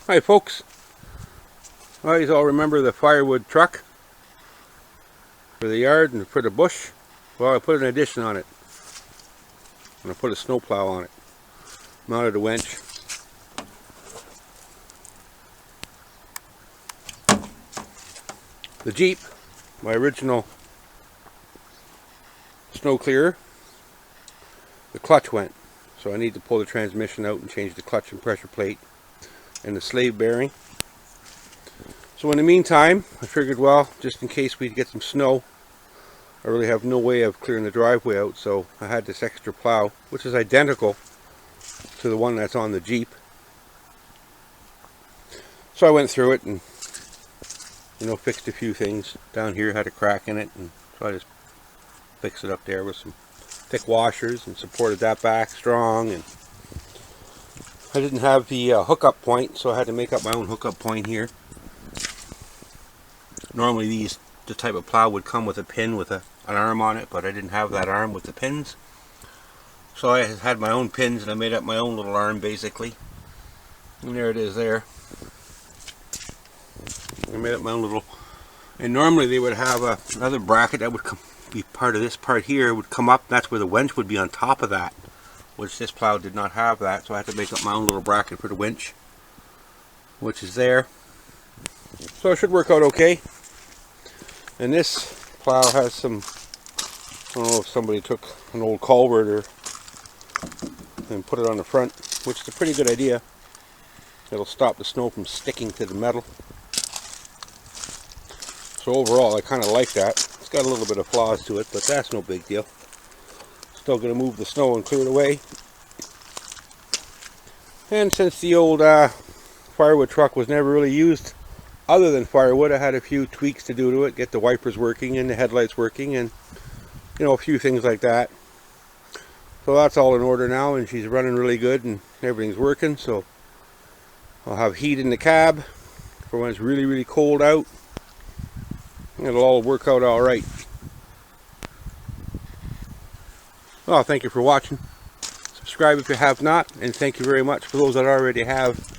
Hi folks, well, you all remember the firewood truck for the yard and for the bush? Well, I put an addition on it, and I put a snowplow on it, mounted a winch. The Jeep, my original snow clearer, the clutch went, so I need to pull the transmission out and change the clutch and pressure plate and the slave bearing. So in the meantime, I figured, well, just in case we get some snow, I really have no way of clearing the driveway out, so I had this extra plow, which is identical to the one that's on the Jeep. So I went through it and, fixed a few things. Down here had a crack in it, and so I just fixed it up there with some thick washers and supported that back strong. And I didn't have the hookup point, so I had to make up my own hookup point here. Normally this type of plow would come with a pin with an arm on it, but I didn't have that arm with the pins. So I had my own pins and I made up my own little arm basically. And there it is there. I made up my own little, and normally they would have another bracket that would be part of this part here, would come up, that's where the winch would be on top of that, which this plow did not have that, so I had to make up my own little bracket for the winch, which is there. So it should work out okay. And this plow has some, I don't know if somebody took an old culvert and put it on the front, which is a pretty good idea. It'll stop the snow from sticking to the metal. So overall I kind of like that. It's got a little bit of flaws to it, but that's no big deal. Still going to move the snow and clear it away. And since the old firewood truck was never really used other than firewood, I had a few tweaks to do to it, get the wipers working and the headlights working and a few things like that. So that's all in order now, and she's running really good and everything's working. So I'll have heat in the cab for when it's really, really cold out. It'll all work out all right. Well, thank you for watching. Subscribe if you have not, and thank you very much for those that already have.